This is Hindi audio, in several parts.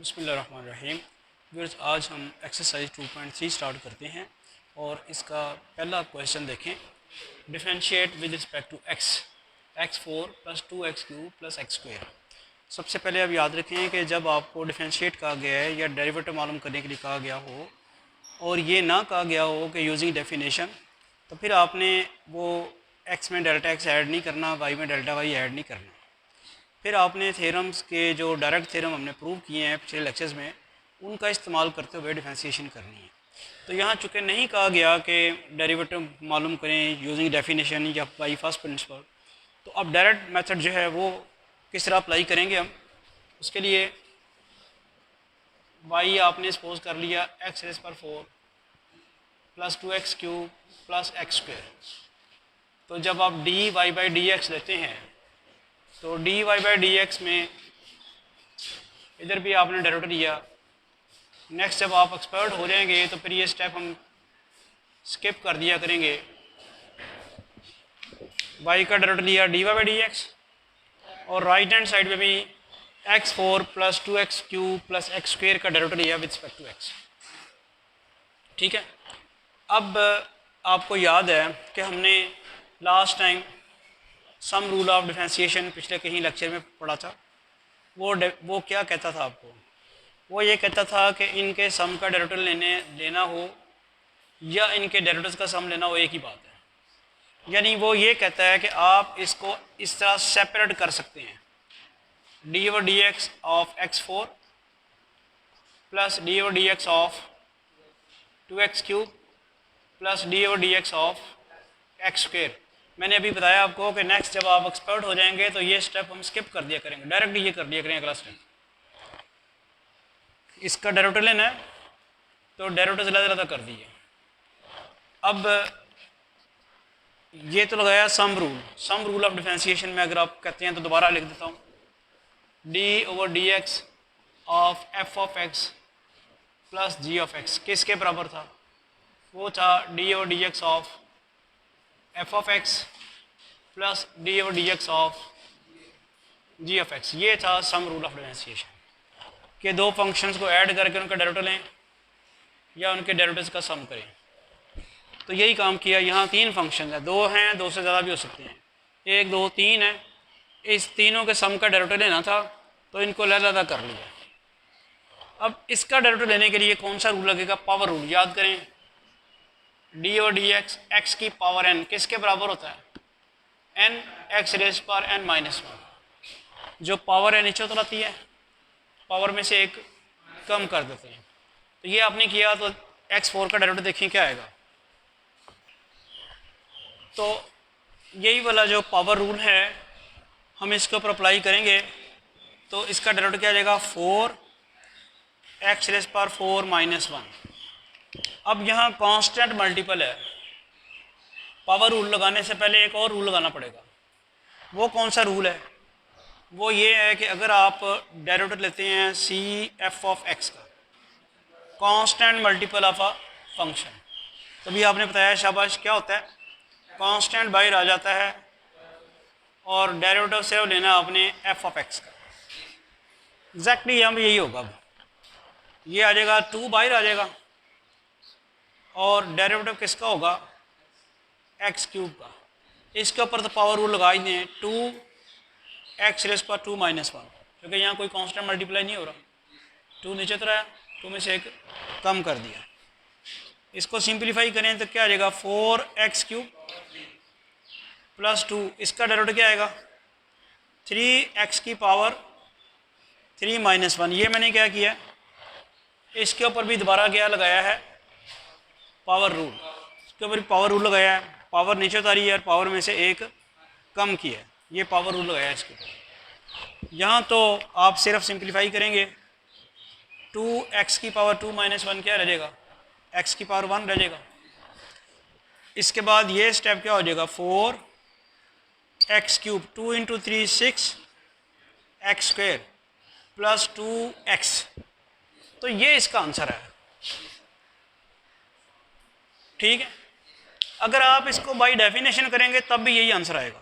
बिस्मिल्लाहिर्रहमानिर्रहीम। व्यूअर्स, आज हम एक्सरसाइज 2.3 स्टार्ट करते हैं और इसका पहला क्वेश्चन देखें। Differentiate with respect to x4 + 2x³ + x²। सबसे पहले आप याद रखें कि जब आपको डिफरेंशिएट कहा गया है या डेरिवेटिव मालूम करने के लिए कहा गया हो और ये ना कहा गया हो कि यूजिंग डेफिनेशन, तो फिर आपने वो x में डेल्टा x ऐड नहीं करना, y में डेल्टा y ऐड नहीं करना। फिर आपने थ्योरम्स के जो डायरेक्ट थ्योरम हमने प्रूव किए हैं पिछले लेक्चर्स में, उनका इस्तेमाल करते हुए डिफरेंशिएशन करनी है। तो यहाँ चूँकि नहीं कहा गया कि डेरिवेटिव मालूम करें यूजिंग डेफिनेशन या बाई फर्स्ट प्रिंसिपल, तो अब डायरेक्ट मेथड जो है वो किस तरह अप्लाई करेंगे हम। उसके लिए y आपने सपोज कर लिया x⁴ + 2x³ + x²। तो जब आप dy/dx लेते हैं तो dy/dx में इधर भी आपने डेरिवेटिव लिया। नेक्स्ट जब आप एक्सपर्ट हो जाएंगे तो फिर ये स्टेप हम स्किप कर दिया करेंगे। y का डेरिवेटिव लिया dy/dx और राइट हैंड साइड पे भी x4 + 2x³ + x² का डेरिवेटिव लिया विद रिस्पेक्ट टू x। ठीक है। अब आपको याद है कि हमने last time sum rule of differentiation पिछले कहीं लेक्चर में पढ़ा था। वो क्या कहता था आपको? वो ये कहता था कि इनके सम का डेरिवेटिव लेना हो या इनके डेरिवेटिव्स का सम लेना हो, एक ही बात है। यानी वो ये कहता है कि आप इसको इस तरह सेपरेट कर सकते हैं, dy/dx of x4 + dy/dx of 2x³ + dy/dx of x²। मैंने अभी बताया आपको कि नेक्स्ट जब आप एक्सपर्ट हो जाएंगे तो ये स्टेप हम स्किप कर दिया करेंगे, डायरेक्ट ये कर दिया करेंगे अगला स्टेप। इसका डेरिवेटिव लेना है तो डेरिवेटिव ज़्यादा कर दिए। अब ये तो लगाया सम रूल ऑफ डिफरेंशिएशन में। अगर आप कहते हैं तो दोबारा लिख देता हूँ, d/dx ऑफ f(x) + g(x) किसके बराबर था? वो था d/dx of f(x) + d/dx of g(x). ये था सम रूल ऑफ डिफरेंशिएशन कि दो फंक्शंस को ऐड करके उनका डेरिवेटिव लें या उनके डेरिवेटिव्स का सम करें। तो यही काम किया। यहाँ तीन फंक्शन है, दो हैं, दो से ज़्यादा भी हो सकते हैं, 1 2 3 है। इस तीनों के सम का डेरिवेटिव लेना था तो इनको अलग कर लिया। अब इसका डेरिवेटिव लेने के लिए कौन सा रूल लगेगा? Power rule. याद करें, d/dx x की पावर n किसके बराबर होता है? n x⁻n-1। जो पावर है नीचे उतराती है, पावर में से एक कम कर देते हैं। तो ये आपने किया तो x4 का डेरिवेटिव देखिए क्या आएगा। तो यही वाला जो पावर रूल है हम इसके ऊपर अप्लाई करेंगे तो इसका डेरिवेटिव क्या आ जाएगा? 4x⁻⁴ - 1। अब यहाँ कांस्टेंट मल्टीपल है, पावर रूल लगाने से पहले एक और रूल लगाना पड़ेगा। वो कौन सा रूल है? वो ये है कि अगर आप डेरिवेटिव लेते हैं c(f(x) का, constant multiple of a function, तभी आपने बताया शाबाश क्या होता है, कांस्टेंट बाहर आ जाता है और डेरिवेटिव सिर्फ लेना आपने f(x) का। एग्जैक्टली यहाँ पर यही होगा। अब ये आ जाएगा 2 बाहर आ जाएगा और डेरिवेटिव किसका होगा? x³ का। इसके ऊपर तो पावर रूल लगा ही दें, 2x⁻² - 1, क्योंकि यहाँ कोई कांस्टेंट मल्टीप्लाई नहीं हो रहा। 2 नीचे तो रहा, 2 में से एक कम कर दिया। इसको सिंप्लीफाई करें तो क्या आ जाएगा? 4x³ + 2। इसका डेरिवेटिव क्या आएगा? 3x⁻³ - 1। ये मैंने क्या किया, इसके ऊपर भी दोबारा क्या लगाया है? Power rule. इसके ऊपर पावर रूल लगाया है, पावर नीचे उतारी है और पावर में से एक कम किया है। ये पावर रूल लगाया है इसके ऊपर। यहाँ तो आप सिर्फ सिंप्लीफाई करेंगे, 2x⁻² - 1 क्या रह जाएगा? x⁻1 रह जाएगा। इसके बाद ये स्टेप क्या हो जाएगा? 4x³ 2 × 3 6 x² + 2x। तो ये इसका आंसर है। ठीक है। अगर आप इसको बाय डेफिनेशन करेंगे तब भी यही आंसर आएगा,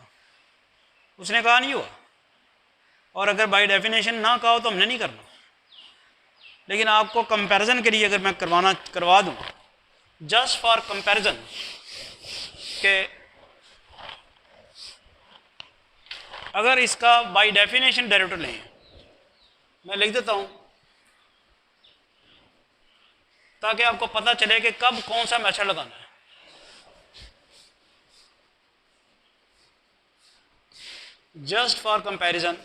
उसने कहा नहीं हुआ। और अगर बाय डेफिनेशन ना कहा हो तो हमने नहीं करना। लेकिन आपको कंपैरिजन के लिए अगर मैं करवा दूँ, जस्ट फॉर कंपैरिजन के अगर इसका बाय डेफिनेशन डेरिवेटिव लें, मैं लिख देता हूँ ताकि आपको पता चले कि कब कौन सा मेथड लगाना है। जस्ट फॉर कंपैरिजन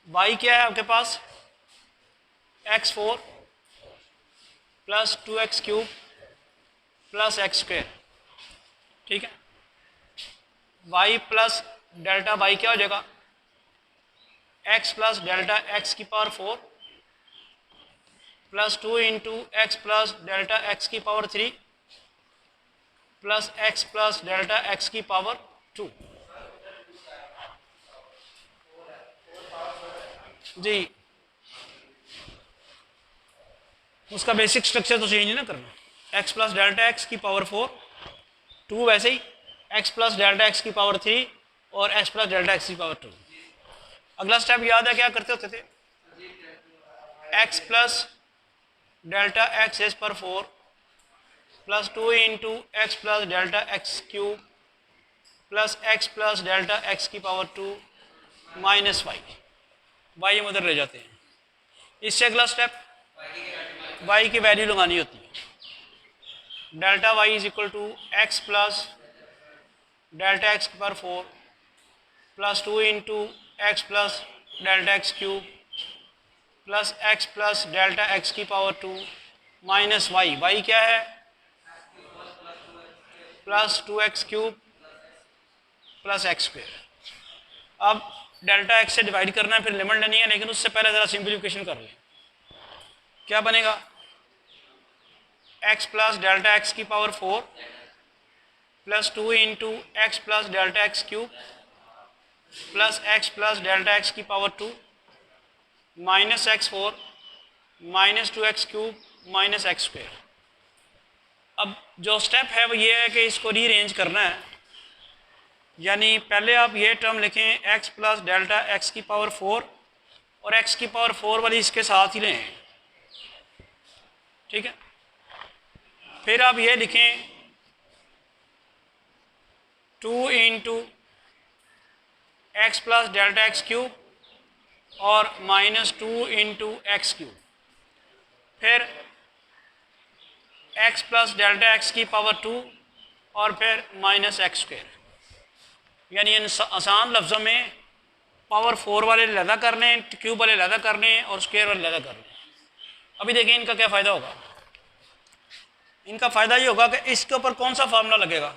y क्या है आपके पास, x4 plus 2x³ plus x², ठीक है। y प्लस डेल्टा y क्या हो जाएगा, x प्लस डेल्टा x की power 4 plus 2 into x plus delta x की power 3 plus x plus delta x की पावर 2। जी, उसका बेसिक स्ट्रक्चर तो चेंज नहीं ना करना, x प्लस डेल्टा x की पावर 4, 2 वैसे ही x प्लस डेल्टा x की पावर 3 और x प्लस डेल्टा x की पावर 2। अगला स्टेप याद है क्या करते होते थे, x plus delta x is पर 4 plus 2 into x plus delta x³ plus x plus delta x की पावर 2 माइनस y हम उधर ले जाते हैं। इससे अगला स्टेप y की वैल्यू लगानी होती है, delta y is equal to x plus delta x की power 4 plus 2 into x plus delta x³ plus x plus delta x की पावर 2 माइनस y क्या है, प्लस 2x³ प्लस x²। अब डेल्टा x से डिवाइड करना है, फिर लिमिट लेनी है, लेकिन उससे पहले ज़रा सिंप्लीफिकेशन कर लें। क्या बनेगा, x प्लस डेल्टा x की power 4 plus 2 into x plus delta x³ plus x plus delta x की power 2 minus x4 minus 2x³ minus x²। अब जो स्टेप है वो ये है कि इसको रीअरेंज करना है, यानी पहले आप ये टर्म लिखें x प्लस डेल्टा x की पावर 4 और x की पावर 4 वाली इसके साथ ही लें, ठीक है। फिर आप ये लिखें 2 into x plus delta x³ और माइनस 2 इंटू x³, फिर x प्लस डेल्टा x की पावर 2 और फिर माइनस x²। यानी इन आसान लफ्ज़ों में पावर 4 वाले लैदा करने, क्यूब वाले लैदा करने और स्क्वायर वाले लैदा करने। अभी देखें इनका क्या फ़ायदा होगा, इनका फ़ायदा ये होगा कि इसके ऊपर कौन सा फार्मूला लगेगा,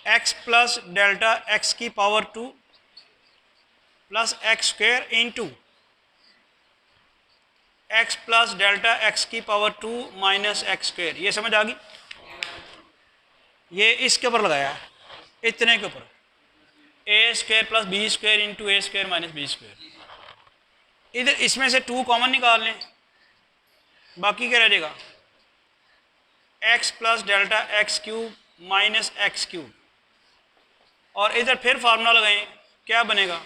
x प्लस डेल्टा x की power 2 plus x² into x plus delta x की पावर 2 माइनस x²। ये समझ आ गई, ये इसके ऊपर लगाया है, इतने के ऊपर a² plus b² into a² minus b²। इधर इसमें से 2 कॉमन निकाल लें, बाकी क्या रह जाएगा, x plus delta x³ minus x³ और इधर फिर फार्मूला लगाएं, क्या बनेगा,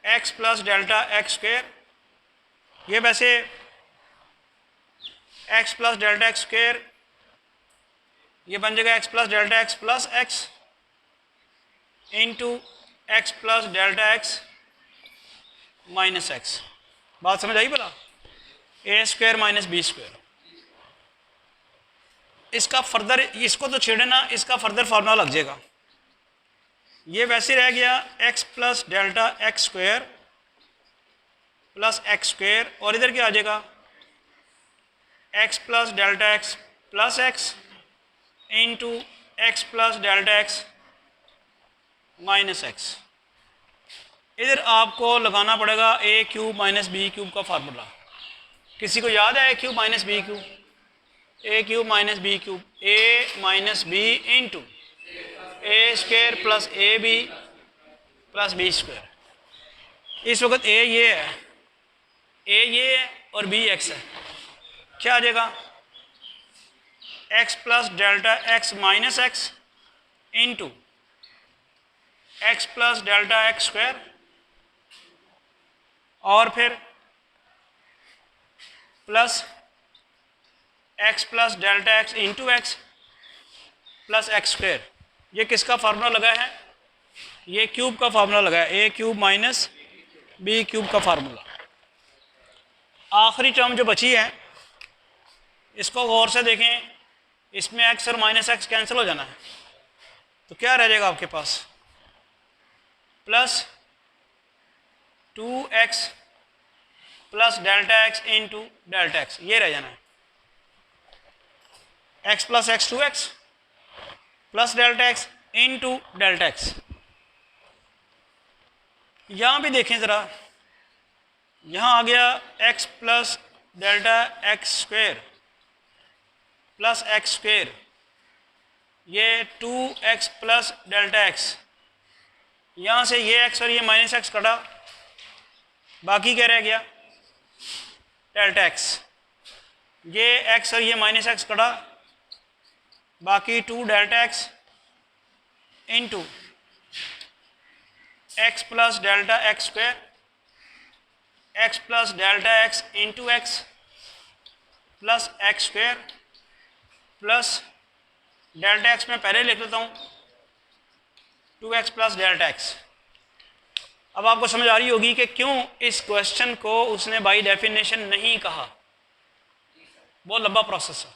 x प्लस डेल्टा x², ये वैसे x प्लस डेल्टा x² ये बन जाएगा x plus delta x plus x into x plus delta x minus x। बात समझ आई भला, a² माइनस b²। इसका फर्दर, इसको तो छेड़े ना, इसका फर्दर फार्मूला लग जाएगा। ये वैसे रह गया x plus delta x² plus x² और इधर क्या आ जाएगा, x plus delta x plus x into x plus delta x minus x। इधर आपको लगाना पड़ेगा a³ माइनस b³ का फार्मूला। किसी को याद है a³ minus b³ a³ minus b³ a minus b into a² plus ab plus b²। इस वक्त a ये है, a ये है और b x है, क्या आ जाएगा, x plus delta x minus x into x plus delta x² और फिर plus x plus delta x into x plus x square. ये किसका फार्मूला लगा है? ये क्यूब का फार्मूला लगा है, ए क्यूब माइनस बी क्यूब का फार्मूला। आखिरी टर्म जो बची है इसको गौर से देखें, इसमें एक्स और माइनस एक्स कैंसिल हो जाना है, तो क्या रह जाएगा आपके पास? Plus 2x plus delta x into delta x, ये रह जाना है। x plus x 2x plus delta x into delta x. यहाँ भी देखें ज़रा, यहाँ आ गया x plus delta x square plus x square, ये 2x प्लस डेल्टा एक्स, यहाँ से ये x और ये माइनस एक्स कटा, बाकी क्या रह गया? Delta x. ये x और ये माइनस एक्स कटा, बाकी 2 delta x into x plus delta x square, x plus delta x into x plus x square plus delta x में पहले लिख लेता हूँ 2x प्लस डेल्टा एक्स। अब आपको समझ आ रही होगी कि क्यों इस क्वेश्चन को उसने बाय डेफिनेशन नहीं कहा। बहुत लंबा प्रोसेस है,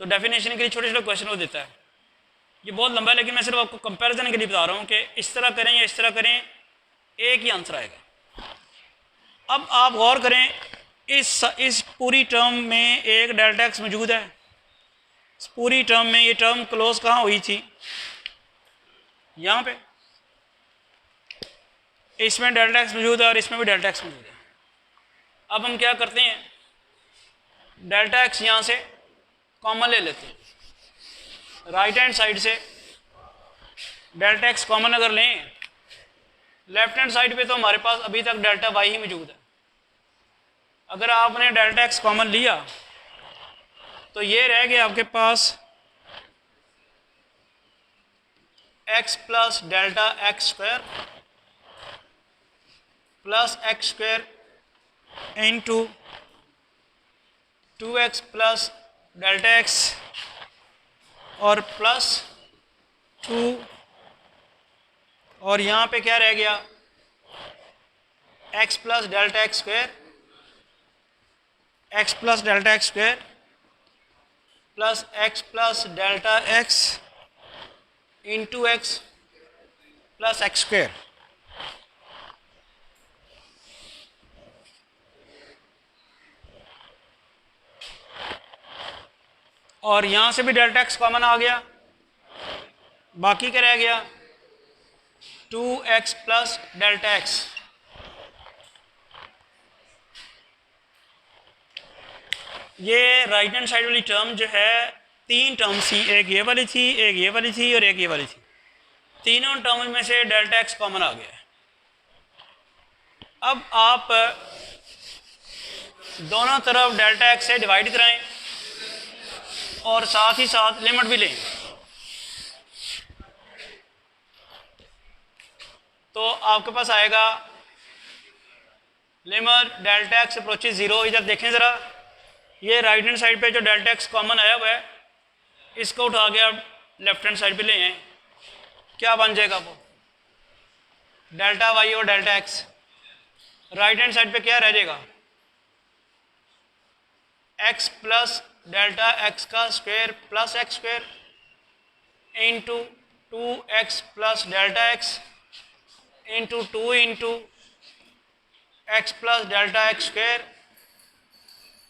तो डेफिनेशन के लिए छोटे छोटे क्वेश्चन वो देता है। ये बहुत लंबा है, लेकिन मैं सिर्फ आपको कंपैरिजन के लिए बता रहा हूँ कि इस तरह करें या इस तरह करें, एक ही आंसर आएगा। अब आप गौर करें, इस पूरी टर्म में एक डेल्टा एक्स मौजूद है। इस पूरी टर्म में ये टर्म क्लोज कहाँ हुई थी? यहाँ पे। इसमें डेल्टा एक्स मौजूद है और इसमें भी डेल्टा एक्स मौजूद है। अब हम क्या करते हैं, डेल्टा एक्स यहाँ से कॉमन ले लेते हैं। राइट हैंड साइड से डेल्टा एक्स कॉमन अगर लें, लेफ्ट हैंड साइड पे तो हमारे पास अभी तक डेल्टा वाई ही मौजूद है। अगर आपने डेल्टा एक्स कॉमन लिया तो ये रह गया आपके पास x plus delta x square plus x square into 2x plus delta x और प्लस 2, और यहाँ पे क्या रह गया? x plus delta x square, x plus delta x square plus x plus delta x into x plus x square. और यहाँ से भी डेल्टा एक्स कॉमन आ गया, बाकी क्या रह गया? 2x plus delta x. ये राइट हैंड साइड वाली टर्म जो है, 3 टर्म्स थी, एक ये वाली थी, एक ये वाली थी और एक ये वाली थी। तीनों टर्म में से डेल्टा एक्स कॉमन आ गया है। अब आप दोनों तरफ डेल्टा एक्स से डिवाइड कराएं और साथ ही साथ लिमिट भी लें, तो आपके पास आएगा लिमिट डेल्टा एक्स अप्रोचेस 0। इधर देखें ज़रा, ये राइट हैंड साइड पे जो डेल्टा एक्स कॉमन आया हुआ है, इसको उठा के आप लेफ्ट हैंड साइड पे ले आए, क्या बन जाएगा? वो डेल्टा वाई और delta x. Right hand side पे क्या रह जाएगा? एक्स प्लस डेल्टा एक्स का square plus x square into 2x plus delta x into 2 into x plus delta x square,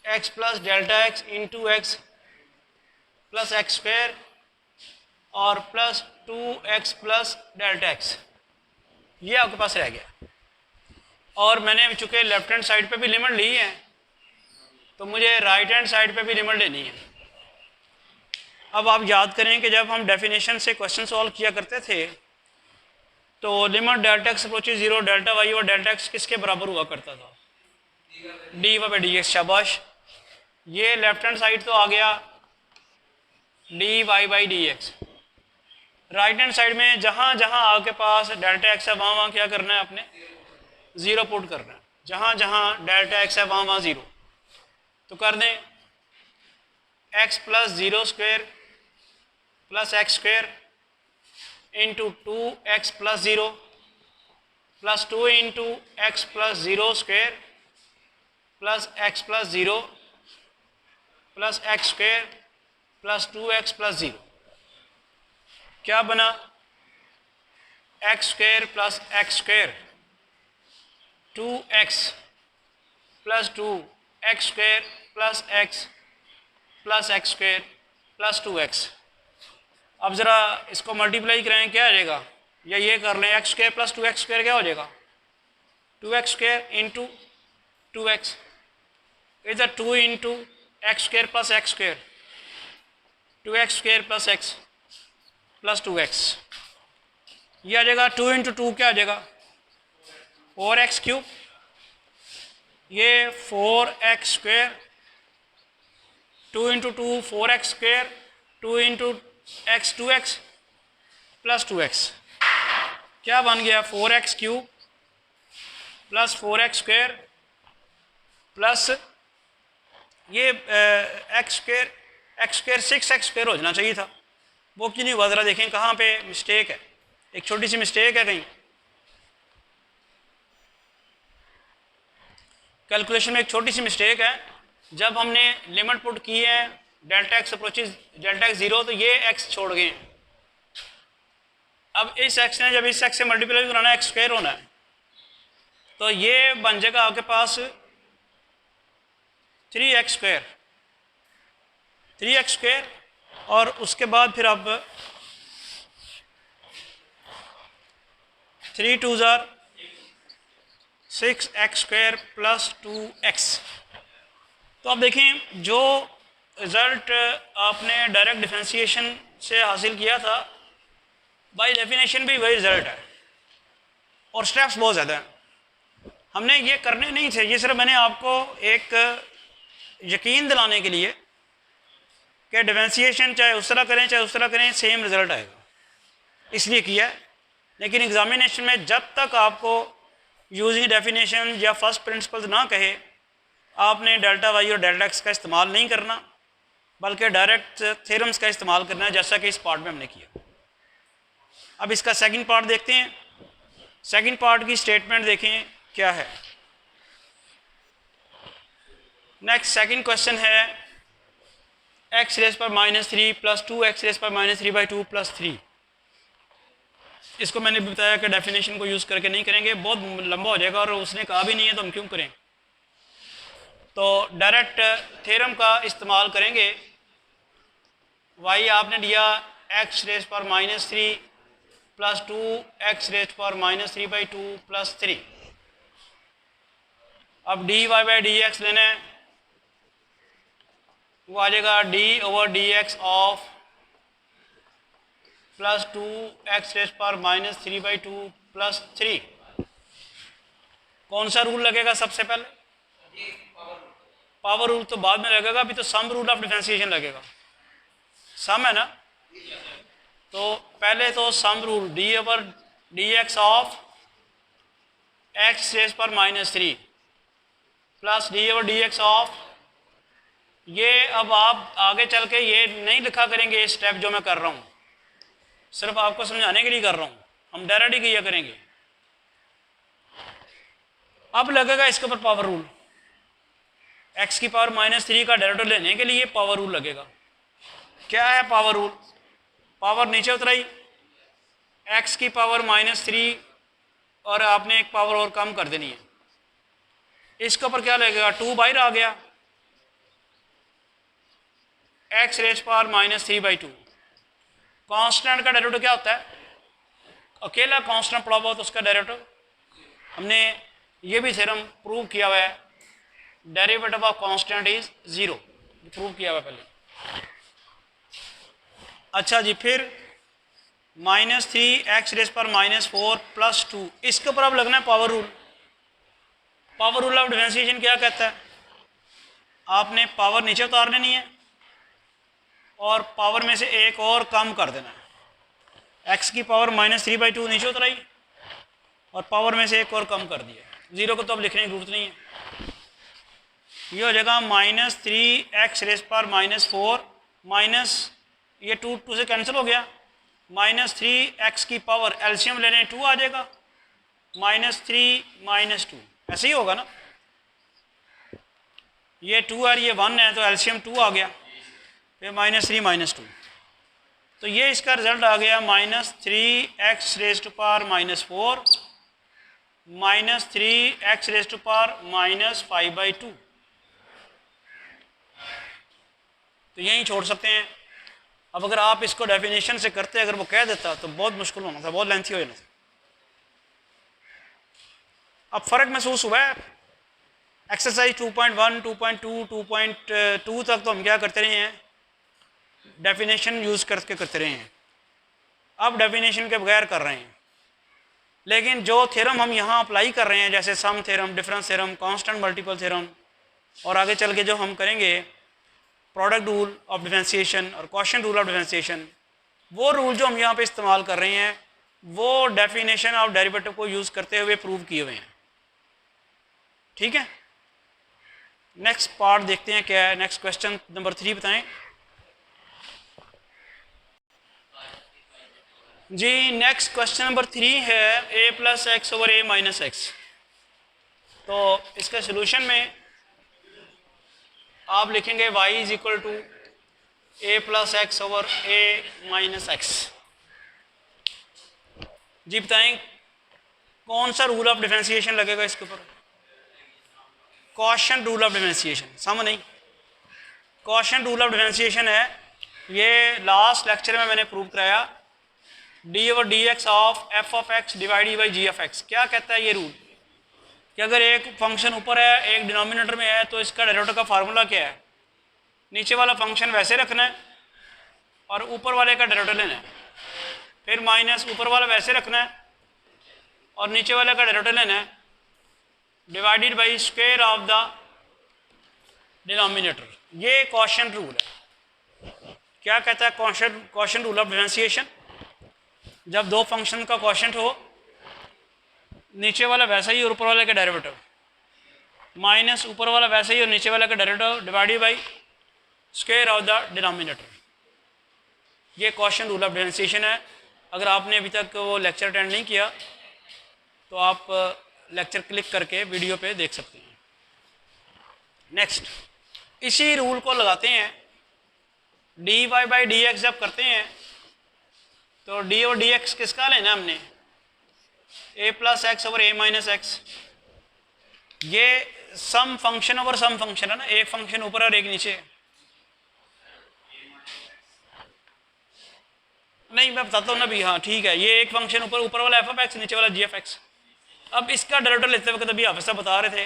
x plus delta x into x plus x square और plus 2x plus delta x. ये आपके पास रह गया। और मैंने चूँकि लेफ्ट हैंड साइड पे भी लिमिट ली है, तो मुझे राइट हैंड साइड पे भी लिमिट लेनी है। अब आप याद करें कि जब हम डेफिनेशन से क्वेश्चन सॉल्व किया करते थे, तो limit delta x approaches 0, delta y और डेल्टा एक्स किसके बराबर हुआ करता था? D y by d x. शाबाश। ये लेफ्ट हैंड साइड तो आ गया d y by d x. Right hand side में जहाँ जहाँ आपके पास डेल्टा एक्स है, वहाँ क्या करना है? आपने 0 पुट करना है। जहाँ जहाँ डेल्टा एक्स है, वहाँ 0। तो कर दें x plus 0 square plus x square into 2x plus 0 plus 2 into x plus 0 square plus x plus 0 plus x square plus 2x plus 0 क्या बना x square plus x square 2x plus 2 x square plus x square plus 2x। अब ज़रा इसको मल्टीप्लाई करें क्या आ जाएगा, या ये कर लें x square plus 2x square क्या हो जाएगा 2x स्क्वेयर इंटू 2x, इधर 2 into x square plus x square 2x square plus x plus 2x, ये आ जाएगा 2 इंटू 2 क्या आ जाएगा 4x क्यूब, ये 4x square 2 into 2 4x square 2 into x 2x plus 2x, क्या बन गया 4x cube plus 4x square plus ये एक्स स्क्वेयर 6x स्क्वेयर हो जाना चाहिए था, वो क्यों नहीं हुआ, ज़रा देखें कहाँ पे मिस्टेक है, एक छोटी सी मिस्टेक है कहीं कैलकुलेशन में, एक छोटी सी मिस्टेक है। जब हमने लिमिट पुट की है delta x approaches delta x 0 तो ये x छोड़ गए, अब इस x ने जब इस x से मल्टीप्लाई कराना है x स्क्वायर होना है, तो ये बन जाएगा आपके पास 3x स्क्वायर और उसके बाद फिर अब 3 2 ज़ार 6x स्क्वायर प्लस 2x। तो आप देखें जो रिज़ल्ट आपने डायरेक्ट डिफरेंशिएशन से हासिल किया था बाय डेफिनेशन भी वही रिज़ल्ट है और स्टेप्स बहुत ज़्यादा हैं, हमने ये करने नहीं थे, ये सिर्फ मैंने आपको एक यकीन दिलाने के लिए कि डिफरेंशिएशन चाहे उस तरह करें चाहे उस तरह करें सेम रिज़ल्ट आएगा, इसलिए किया है। लेकिन एग्जामिनेशन में जब तक आपको यूजिंग डेफिनेशन या फर्स्ट प्रिंसिपल्स ना कहे, आपने डेल्टा वाई और डेल्टा एक्स का इस्तेमाल नहीं करना, बल्कि डायरेक्ट थ्योरम्स का इस्तेमाल करना है, जैसा कि इस पार्ट में हमने किया। अब इसका सेकंड पार्ट देखते हैं। सेकंड पार्ट की स्टेटमेंट देखें क्या है। नेक्स्ट सेकंड क्वेश्चन है एक्स रेस पर -3 प्लस 2x रेस पर -3/2 प्लस 3। इसको मैंने बताया कि डेफिनेशन को यूज़ करके नहीं करेंगे, बहुत लंबा हो जाएगा और उसने कहा भी नहीं है तो हम क्यों करें, तो डायरेक्ट थ्योरम का इस्तेमाल करेंगे। y आपने दिया x रेस पर -3 प्लस 2x रेस पर -3/2 प्लस 3। अब dy/dx लेना है, वो आ जाएगा d/dx of plus 2x race पर -3/2 प्लस 3। कौन सा रूल लगेगा सबसे पहले, पावर रूल तो बाद में लगेगा, अभी तो सम रूल ऑफ डिफरेंशिएशन लगेगा, सम है ना, तो पहले तो sum rule d/dx of x raise पर -3 प्लस d/dx ऑफ, ये अब आप आगे चल के ये नहीं लिखा करेंगे, ये स्टेप जो मैं कर रहा हूँ सिर्फ आपको समझाने के लिए कर रहा हूँ, हम डायरेक्ट ही किया करेंगे। अब लगेगा इसके ऊपर पावर रूल, x की पावर -3 का डेरिवेटिव लेने के लिए पावर रूल लगेगा। क्या है पावर रूल, पावर नीचे उतराई x की पावर -3 और आपने एक पावर और कम कर देनी है, इसके ऊपर क्या लगेगा 2 बाहर आ गया, x रेस पावर -3/2। कांस्टेंट का डेरिवेटिव क्या होता है, अकेला कांस्टेंट पड़ा हुआ तो उसका डेरिवेटिव, हमने ये भी थ्योरम प्रूव किया हुआ है, derivative of constant is 0, prove किया हुआ पहले। अच्छा जी, फिर -3x रेस पर -4 प्लस 2, इसके ऊपर अब लगना है power rule. Power rule of differentiation क्या कहता है, आपने पावर नीचे उतार लेनी है और पावर में से एक और कम कर देना है। x की पावर -3/2 नीचे उतराई और पावर में से एक और कम कर दिया, 0 को तो अब लिखने की जरूरत नहीं है। ये हो जाएगा -3x⁻⁻4 माइनस ये 2 से कैंसिल हो गया, -3x की पावर एलसीएम ले लें 2 आ जाएगा, -3 -2 ऐसे ही होगा ना। ये 2 और ये 1 है तो एलसीएम 2 आ गया, फिर -3 -2, तो ये इसका रिजल्ट आ गया -3x⁻⁻4 -3x⁻⁻5/2। तो यहीं छोड़ सकते हैं। अब अगर आप इसको डेफिनेशन से करते अगर वो कह देता तो बहुत मुश्किल होना था, बहुत लेंथी हो जाना था। अब फ़र्क महसूस हुआ है। एक्सरसाइज 2.1, 2.2, 2.2 तक तो हम क्या करते रहे हैं, डेफिनेशन यूज़ करके करते रहे हैं। अब डेफिनेशन के बगैर कर रहे हैं, लेकिन जो थ्योरम हम यहाँ अप्लाई कर रहे हैं जैसे sum theorem, difference theorem, constant multiple theorem, और आगे चल के जो हम करेंगे प्रोडक्ट रूल ऑफ डिफरेंशिएशन और क्वोशिएंट रूल ऑफ डिफरेंशिएशन, वो रूल जो हम यहाँ पे इस्तेमाल कर रहे हैं वो डेफिनेशन ऑफ डेरिवेटिव को यूज़ करते हुए प्रूव किए हुए हैं। ठीक है, नेक्स्ट पार्ट देखते हैं क्या है। नेक्स्ट क्वेश्चन नंबर 3 बताएं जी। नेक्स्ट क्वेश्चन नंबर 3 है a+x/a-x। तो इसके सोल्यूशन में आप लिखेंगे y = a+x/a-x। जी बताएं कौन सा रूल ऑफ डिफरेंशिएशन लगेगा इसके ऊपर? Quotient rule of differentiation. समझ नहीं, क्वोशिएंट रूल ऑफ डिफरेंशिएशन है, ये लास्ट लेक्चर में मैंने प्रूव कराया, d/dx of f(x) divided by g(x)। क्या कहता है ये रूल कि अगर एक फंक्शन ऊपर है एक डिनोमिनेटर में है तो इसका डेरिवेटिव का फार्मूला क्या है, नीचे वाला फंक्शन वैसे रखना है और ऊपर वाले का डेरिवेटिव लेना है, फिर माइनस ऊपर वाला वैसे रखना है और नीचे वाले का डेरिवेटिव लेना है, divided by square of the denominator. ये क्वोशिएंट रूल है। क्या कहता है क्वोशिएंट रूल ऑफ डिफरेंशिएशन? जब दो फंक्शन का क्वोशिएंट हो, नीचे वाला वैसा ही और ऊपर वाले का डेरिवेटिव, माइनस ऊपर वाला वैसा ही और नीचे वाले का derivative divided by square of the denominator. ये क्वोशिएंट रूल ऑफ डिफरेंशिएशन है। अगर आपने अभी तक वो लेक्चर अटेंड नहीं किया तो आप लेक्चर क्लिक करके वीडियो पे देख सकते हैं। नेक्स्ट, इसी रूल को लगाते हैं, dy/dx जब करते हैं तो d/dx किसका लेना है हमने? a+x/a-x। ये सम फंक्शन ओवर सम फंक्शन है ना, एक फंक्शन ऊपर और एक नीचे। नहीं मैं बताता हूँ ना भी, हाँ ठीक है, ये एक फंक्शन ऊपर वाला f(x), नीचे वाला g(x). अब इसका डेरिवेटिव लेते वक्त अभी आप ऐसा बता रहे थे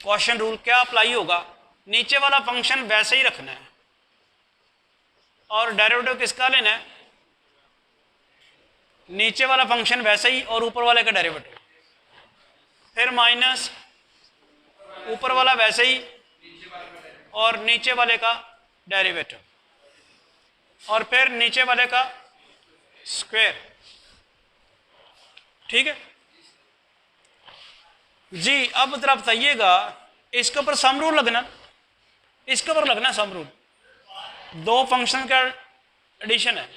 क्वोशिएंट रूल क्या अप्लाई होगा, नीचे वाला फंक्शन वैसे ही रखना है और डेरिवेटिव किसका लेना है? नीचे वाला फंक्शन वैसे ही और ऊपर वाले का डेरिवेटिव, फिर माइनस ऊपर वाला वैसे ही और नीचे वाले का डेरिवेटिव, और फिर नीचे वाले का स्क्वायर। ठीक है जी। अब जरा बताइएगा, इसके ऊपर सम रूल लगना, इसके ऊपर लगना सम रूल। दो फंक्शन का एडिशन है,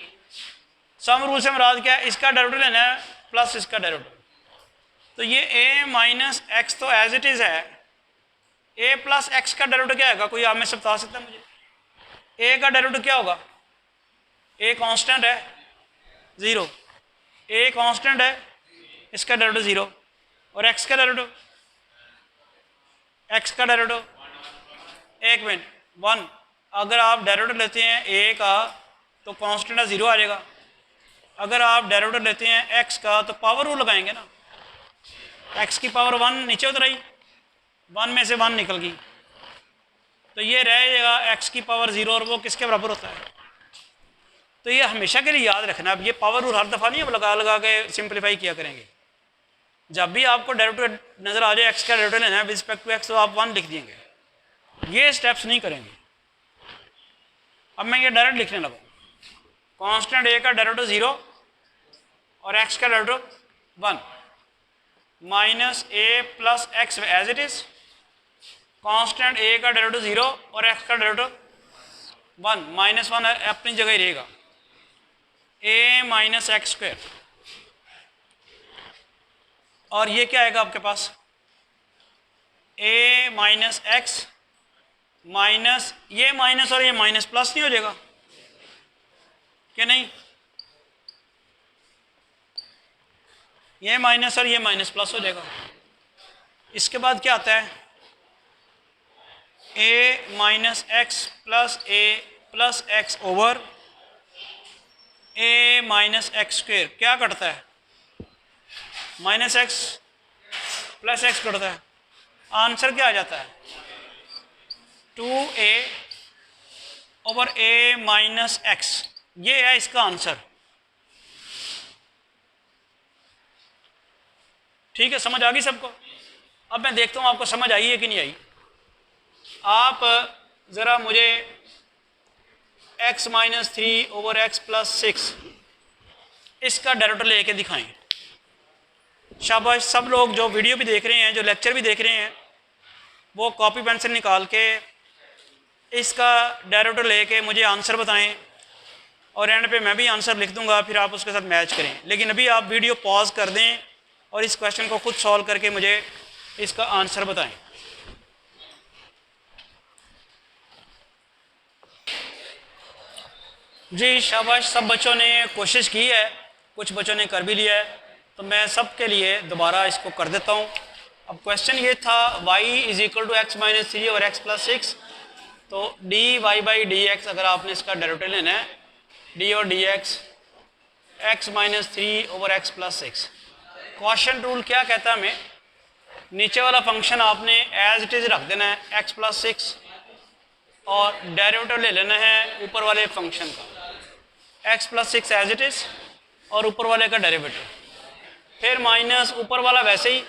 सम रूल से मुराद क्या है? इसका डेरिवेटिव लेना है प्लस इसका डेरिवेटिव। तो ये a-x तो एज इट इज है, a+x का डेरिवेटिव क्या होगा? कोई आप में से बता सकता है मुझे? a का डेरिवेटिव क्या होगा? a कांस्टेंट है 0, a कांस्टेंट है, इसका डेरिवेटिव 0, और x का डेरिवेटिव, x का डेरिवेटिव 1। अगर आप डेरिवेटिव लेते हैं a का तो कांस्टेंट है 0 आ जाएगा। अगर आप डेरिवेटिव लेते हैं x का तो पावर रूल लगाएंगे ना, x की पावर 1 नीचे उतर आई, 1 में से 1 निकल गई, तो ये रह जाएगा x की पावर 0, और वो किसके बराबर होता है? तो ये हमेशा के लिए याद रखना। अब ये पावर रूल हर दफ़ा नहीं हम लगा के सिंप्लीफाई किया करेंगे। जब भी आपको डेरिवेटिव नज़र आ जाए x का डेरिवेटिव लेना है विद रिस्पेक्ट टू x, तो आप 1 लिख देंगे, ये स्टेप्स नहीं करेंगे। अब मैं ये डायरेक्ट लिखने लगा, कांस्टेंट a का डेरिवेटिव 0 और x का derivative 1, minus a+x as it is constant a का डेरिवेटिव 0 और एक्स का डेरिवेटिव 1, -1 अपनी जगह ही रहेगा, a माइनस एक्स स्क्वायर। और ये क्या आएगा आपके पास, a माइनस एक्स माइनस ये माइनस और ये माइनस प्लस नहीं हो जाएगा कि नहीं, ये माइनस और ये माइनस प्लस हो जाएगा। इसके बाद क्या आता है, a minus x plus a plus x over a minus x square, क्या कटता है, माइनस एक्स प्लस एक्स कटता है, आंसर क्या आ जाता है 2a over a minus x, ये है इसका आंसर। ठीक है, समझ आ गई सबको। अब मैं देखता हूँ आपको समझ आई है कि नहीं आई। आप ज़रा मुझे x minus 3 over x plus 6 इसका डेरिवेटिव लेके दिखाएं। शाबाश, सब लोग जो वीडियो भी देख रहे हैं, जो लेक्चर भी देख रहे हैं, वो कॉपी पेंसिल निकाल के इसका डेरिवेटिव लेके मुझे आंसर बताएं और एंड पे मैं भी आंसर लिख दूंगा, फिर आप उसके साथ मैच करें। लेकिन अभी आप वीडियो पॉज कर दें और इस क्वेश्चन को खुद सॉल्व करके मुझे इसका आंसर बताएं। जी शाबाश, सब बच्चों ने कोशिश की है, कुछ बच्चों ने कर भी लिया है, तो मैं सब के लिए दोबारा इसको कर देता हूँ। अब क्वेश्चन ये था y is equal to x minus 3 और एक्स प्लस 6, तो d y by d x अगर आपने इसका डेरिवेटिव लेना है, डी और d x minus 3 over x plus 6। Quotient rule क्या कहता है हमें, नीचे वाला फंक्शन आपने एज इट इज़ रख देना है एक्स प्लस 6 और डेरिवेटिव ले लेना है ऊपर वाले फंक्शन का, x plus 6 as it is और ऊपर वाले का डेरिवेटिव, फिर माइनस ऊपर वाला वैसे ही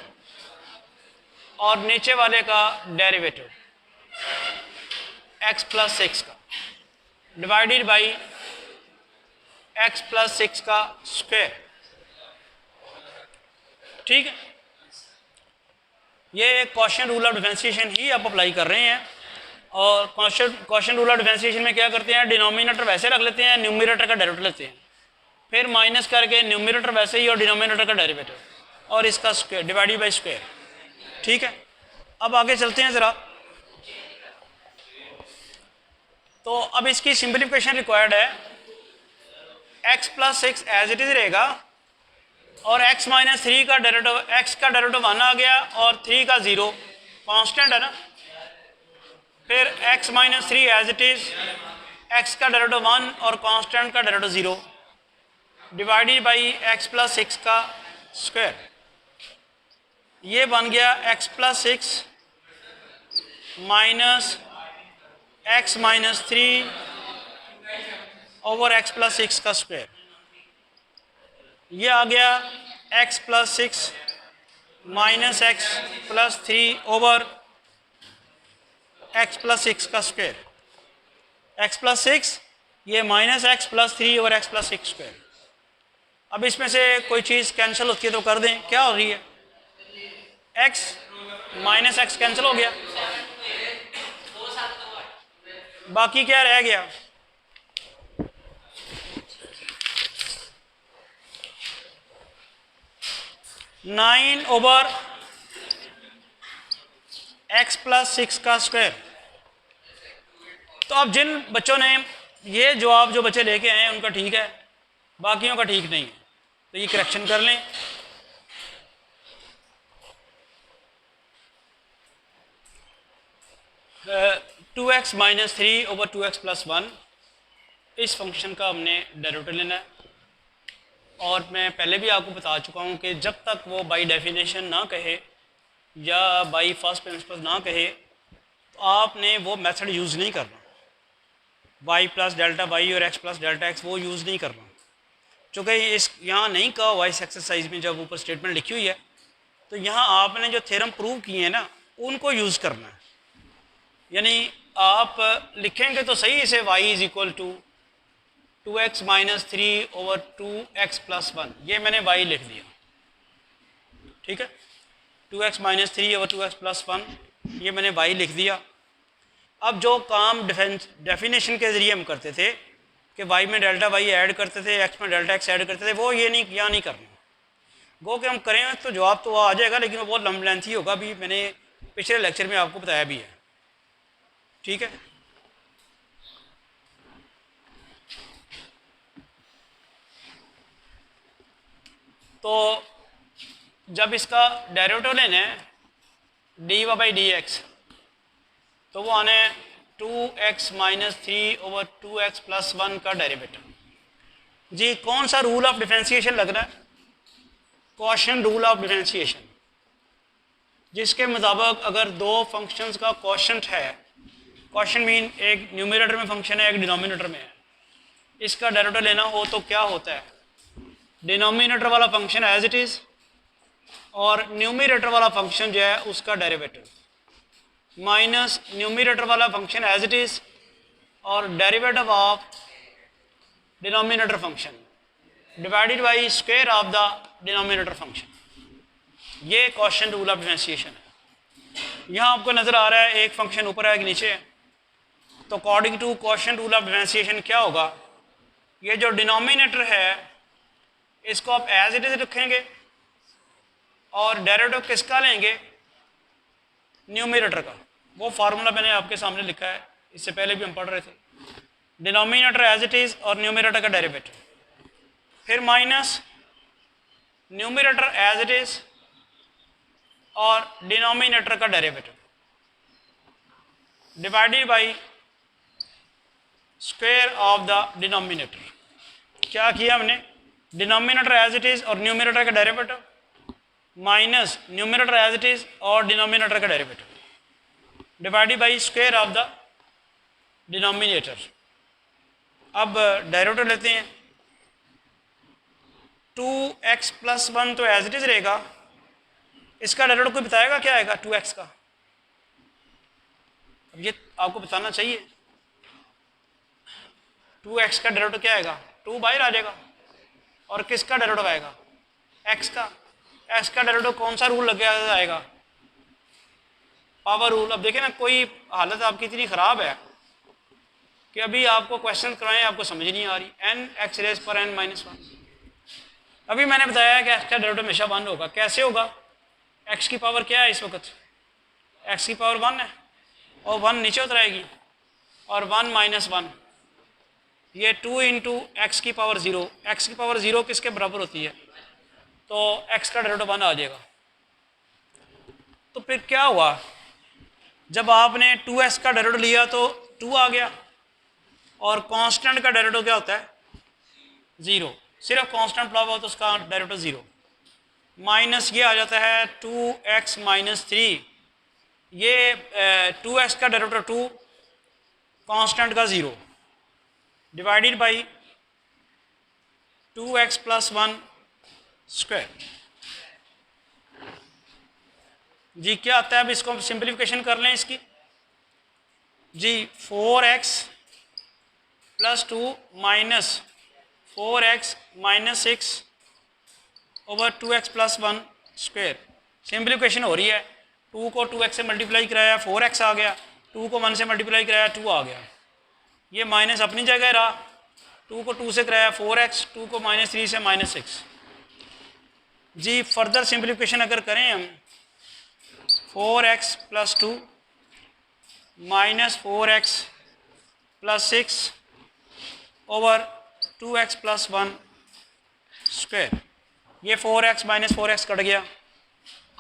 और नीचे वाले का डेरिवेटिव एक्स प्लस 6 का डिवाइडेड बाई एक्स प्लस 6 का स्क्वायर। ठीक है, ये क्वेश्चन रूल ऑफ डिफरेंशिएशन ही आप अप्लाई कर रहे हैं। और क्वेश्चन रूल ऑफ डिफरेंशिएशन में क्या करते हैं, डिनोमिनेटर वैसे रख लेते हैं, न्यूमरेटर का डेरिवेटिव लेते हैं, फिर माइनस करके न्यूमरेटर वैसे ही और डिनोमिनेटर का डेरिवेटिव और इसका स्क्वायर डिवाइडेड बाई स्क्वायर। ठीक है, अब आगे चलते हैं ज़रा। तो अब इसकी सिंपलीफिकेशन रिक्वायर्ड है, x plus 6 as it is रहेगा और x माइनस 3 का डेरिवेटिव, x का डेरिवेटिव 1 आ गया और 3 का 0, कांस्टेंट है ना, फिर x minus 3 as it is, x का डेरिवेटिव 1 और कांस्टेंट का derivative 0 divided by x plus 6 का स्क्वायर। ये बन गया x plus 6 minus x minus 3 over x plus 6 का स्क्वायर। ये आ गया x plus 6 minus x plus 3 over x plus 6 का स्क्वायर, x प्लस 6 ये minus x plus 3 over x plus 6 square. अब इसमें से कोई चीज़ कैंसिल होती है तो कर दें, क्या हो रही है, x माइनस x कैंसिल हो गया, बाकी क्या रह गया, नाइन ओवर x प्लस 6 का स्क्वायर। तो अब जिन बच्चों ने ये जवाब जो बच्चे लेके आए हैं उनका ठीक है, बाकियों का ठीक नहीं है, तो ये करेक्शन कर लें। Two x minus 3 over 2x plus 1, इस फंक्शन का हमने डेरिवेटिव लेना है। और मैं पहले भी आपको बता चुका हूँ कि जब तक वो बाई डेफिनेशन ना कहे या बाई फर्स्ट प्रिंसिपल ना कहे तो आपने वो मेथड यूज़ नहीं करना, y प्लस डेल्टा वाई और x प्लस डेल्टा x वो यूज़ नहीं करना, चूँकि इस यहाँ नहीं कहा हुआ इस एक्सरसाइज में जब ऊपर स्टेटमेंट लिखी हुई है, तो यहाँ आपने जो थ्योरम प्रूव किए हैं ना उनको यूज़ करना है। यानी आप लिखेंगे तो सही इसे y is equal to 2x minus 3 over 2x plus 1, ये मैंने y लिख दिया। ठीक है, 2x minus 3 over 2x plus 1 ये मैंने y लिख दिया। अब जो काम डेफिनेशन के ज़रिए हम करते थे कि y में डेल्टा y ऐड करते थे, x में डेल्टा x ऐड करते थे, वो ये नहीं, यहाँ नहीं करना। गो कि हम करें तो जवाब तो आ जाएगा, लेकिन वो बहुत लंबी लेंथी होगा। अभी मैंने पिछले लेक्चर में आपको बताया भी है, ठीक है। तो जब इसका डेरिवेटिव लेना है d y by d x, तो वो आने 2x minus 3 over 2x plus 1 का डेरिवेटिव। जी कौन सा रूल ऑफ डिफरेंशिएशन लग रहा है? क्वोशिएंट रूल ऑफ डिफरेंशिएशन, जिसके मुताबिक अगर दो फंक्शंस का क्वोशिएंट है, क्वोशिएंट मीन एक न्यूमरेटर में फंक्शन है, एक डिनोमिनेटर में है, इसका डेरिवेटिव लेना हो तो क्या होता है? डिनोमिनेटर वाला फंक्शन एज इट इज़ और न्यूमरेटर वाला फंक्शन जो है उसका डेरिवेटिव माइनस न्यूमरेटर वाला फंक्शन एज इट इज़ और derivative of denominator function divided by square of the denominator function. ये क्वोशिएंट रूल ऑफ डिफरेंशिएशन है। यहाँ आपको नज़र आ रहा है एक फंक्शन ऊपर है एक नीचे है, तो according to quotient rule of differentiation क्या होगा? ये जो डिनोमिनेटर है इसको आप एज इट इज़ रखेंगे और डेरिवेटिव किसका लेंगे? न्यूमरेटर का। वो फार्मूला मैंने आपके सामने लिखा है, इससे पहले भी हम पढ़ रहे थे। डिनोमिनेटर एज इट इज़ और न्यूमरेटर का डेरिवेटिव, फिर minus numerator as it is और डिनोमिनेटर का derivative divided by square of the denominator. क्या किया हमने? डिनोमिनेटर एज इट इज़ और न्यूमरेटर का derivative minus numerator as it is और डिनोमिनेटर का derivative divided by square of the denominator. अब डेरिवेटिव लेते हैं। 2x प्लस 1 तो एज इट इज़ रहेगा, इसका डेरिवेटिव कोई बताएगा क्या आएगा 2x का? अब ये आपको बताना चाहिए। 2x का डेरिवेटिव क्या आएगा? 2 बाहर आ जाएगा और किसका डेरिवेटिव आएगा? x का। x का डेरिवेटिव कौन सा रूल लग गया आएगा? Power rule. अब देखें ना, कोई हालत आपकी इतनी ख़राब है कि अभी आपको क्वेश्चन कराएं आपको समझ नहीं आ रही। n x रेज पर n माइनस 1। अभी मैंने बताया कि x का डेरिवेटिव हमेशा 1 होगा। कैसे होगा? x की पावर क्या है इस वक्त? x की पावर 1 है और 1 नीचे उतर आएगी और 1 माइनस 1, ये 2 इंटू एक्स की पावर 0। x की पावर 0 किसके बराबर होती है? तो x का डेरिवेटिव 1 आ जाएगा। तो फिर क्या हुआ? जब आपने 2x का डेरिवेटिव लिया तो 2 आ गया और कांस्टेंट का डेरिवेटिव क्या होता है? 0। सिर्फ कांस्टेंट प्लॉट हो तो उसका डेरिवेटिव 0। माइनस ये आ जाता है 2x माइनस 3, ये 2x का डेरिवेटिव 2, कांस्टेंट का 0 divided by 2x plus 1 square. जी क्या आता है? अब इसको सिंप्लीफिकेशन कर लें इसकी। जी 4x plus 2 minus 4x minus 6 over 2x plus 1 square. Simplification हो रही है। 2 को 2x से मल्टीप्लाई कराया 4x आ गया, 2 को 1 से मल्टीप्लाई कराया 2 आ गया। ये माइनस अपनी जगह रहा, 2 को 2 से कराया 4x, 2 को माइनस 3 से माइनस 6। जी फर्दर सिंप्लीफिकेशन अगर करें हम, 4x plus 2 minus 4x plus 6 over 2x plus 1 square. ये 4x माइनस 4x कट गया,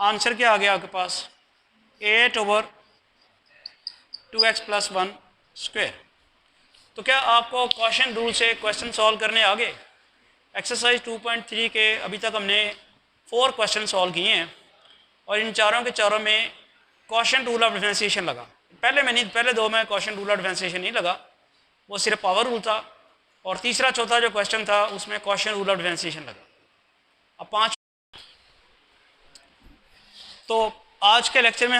आंसर क्या आ गया आपके पास? 8 ओवर 2x प्लस 1 स्क्वायर। तो क्या आपको क्वोशिएंट रूल से क्वेश्चन सॉल्व करने आ गए? एक्सरसाइज 2.3 के अभी तक हमने 4 क्वेश्चन सॉल्व किए हैं और इन चारों के चारों में क्वोशिएंट रूल ऑफ डिफरेंशिएशन लगा। पहले दो में क्वोशिएंट रूल ऑफ डिफरेंशिएशन नहीं लगा, वो सिर्फ पावर रूल था। और तीसरा चौथा जो क्वेश्चन था उसमें क्वोशिएंट रूल ऑफ डिफरेंशिएशन लगा। अब 5। तो आज के लेक्चर में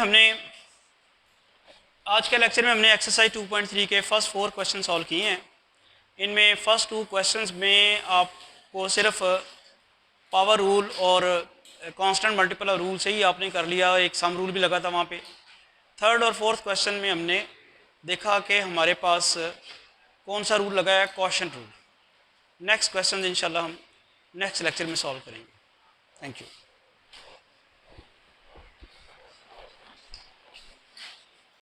हमने एक्सरसाइज 2.3 के फर्स्ट 4 क्वेश्चन सॉल्व किए हैं। इनमें फर्स्ट 2 क्वेश्चंस में आपको सिर्फ पावर रूल और कांस्टेंट मल्टीपल रूल से ही आपने कर लिया, एक सम रूल भी लगा था वहाँ पे। थर्ड और फोर्थ क्वेश्चन में हमने देखा कि हमारे पास कौन सा रूल लगा है, क्वोशिएंट रूल। नेक्स्ट क्वेश्चन इंशाल्लाह हम नेक्स्ट लेक्चर में सॉल्व करेंगे। Thank you.